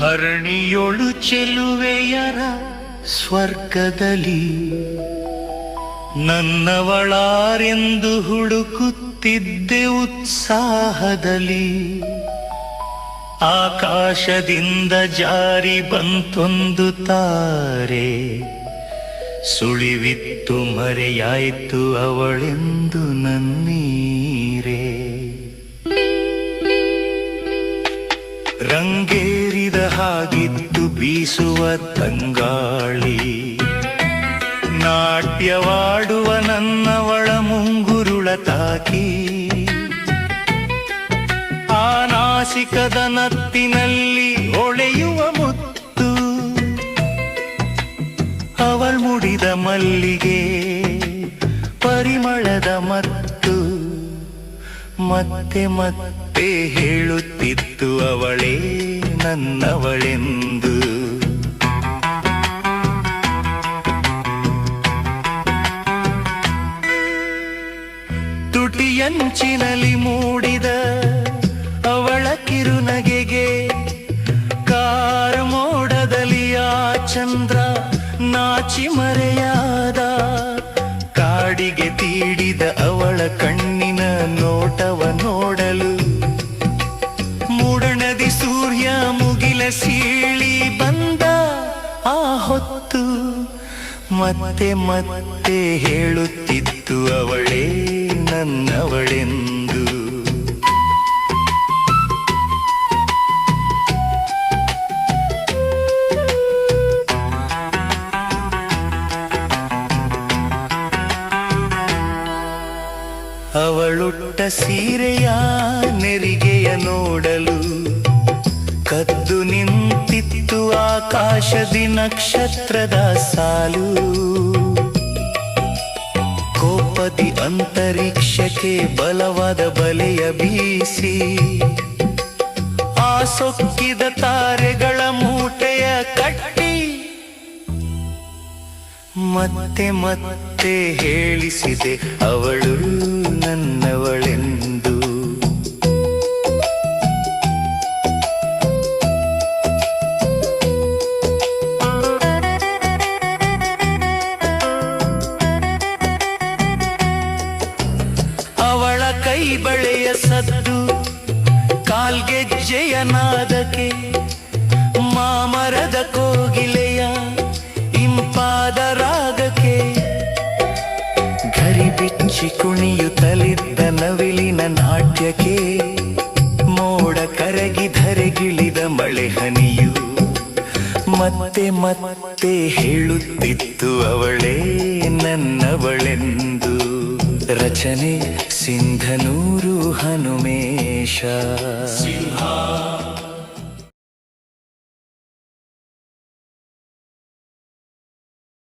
ಧರಣಿಯೊಳು ಚೆಲುವೆಯರ ಸ್ವರ್ಗದಲ್ಲಿ ನನ್ನವಳಾರೆಂದು ಹುಡುಕುತ್ತಿದ್ದೆ ಉತ್ಸಾಹದಲ್ಲಿ. ಆಕಾಶದಿಂದ ಜಾರಿ ಬಂತೊಂದು ತಾರೆ, ಸುಳಿವಿತ್ತು ಮರೆಯಾಯಿತು ಅವಳೆಂದು ನನ್ನೀರೇ. ರಂಗೇರಿದ ಹಾಗಿತ್ತು ಬೀಸುವ ತಂಗಾಳಿ, ನಾಟ್ಯವಾಡುವ ನನ್ನವಳ ಮುಂಗುರುಳ ತಾಕಿ. ಆ ನಾಸಿಕದ ನತ್ತಿನಲ್ಲಿ ಹೊಳೆಯುವ ಮುತ್ತು, ಅವಳ ಮುಡಿದ ಮಲ್ಲಿಗೆ ಪರಿಮಳದ ಮತ್ತು. ಮತ್ತೆ ಮತ್ತೆ ಹೇಳುತ್ತಿತ್ತು ಅವಳೇ ನನ್ನವಳೆಂದು. ತುಟಿಯಂಚಿನಲ್ಲಿ ಮೂಡಿದ ಅವಳ ಕಿರುನಗೆಗೆ, ಕಾರ್ಮೋಡದಲ್ಲಿ ಆ ಚಂದ್ರ ನಾಚಿ ಮರೆಯಾದ. ಕಾಡಿಗೆ ತೀಡಿದ ಅವಳ ಕಣ್ಣಿನ ನೋಟವ ನೋಡಲು, ಮೂಡಣದಿ ಸೂರ್ಯ ಮುಗಿಲ ಸೀಳಿ ಬಂದ ಆ ಹೊತ್ತು. ಮತ್ತೆ ಮತ್ತೆ ಹೇಳುತ್ತಿತ್ತು ಅವಳೇ ನನ್ನವಳೆಂದು. ಅವಳುಟ್ಟ ಸೀರೆಯ ನೆರಿಗೆಯ ನೋಡಲು ಕದ್ದು ನಿಂತಿತ್ತು ಆಕಾಶದಿ ನಕ್ಷತ್ರದ ಸಾಲು. ಕೋಪದಿ ಅಂತರಿಕ್ಷಕ್ಕೆ ಬಲವಾದ ಬಲೆಯ ಬೀಸಿ, ಆ ಸೊಕ್ಕಿದ ತಾರೆಗಳ ಮೂಟೆಯ ಕಟ್ಟಿ. ಮತ್ತೆ ಮತ್ತೆ ಹೇಳಿಸಿದೆ ಅವಳು ನನ್ನವಳೆಂದು. ಅವಳ ಕೈ ಬಳೆಯ ಸದ್ದು, ಕಾಲ್ಗೆಜ್ಜೆಯ ನಾದಕ್ಕೆ, ಮಾಮರದ ಕೋಗಿಲೆಯ ಇಂಪಾದ ರಾಗಕ್ಕೆ, ಘರಿ ಬಿಚ್ಚಿ ಕುಣಿಯುತ್ತಲಿದ್ದ ನವಿಲಿನ ನಾಟ್ಯಕ್ಕೆ, ಮೋಡ ಕರಗಿ ಧರೆಗಿಳಿದ ಮಳೆ ಹನಿಯು. ಮತ್ತೆ ಮತ್ತೆ ಹೇಳುತ್ತಿತ್ತು ಅವಳೇ ನನ್ನವಳೆಂದು. ರಚನೆ ಸಿಂಧನೂರು ಹನುಮೇಶ.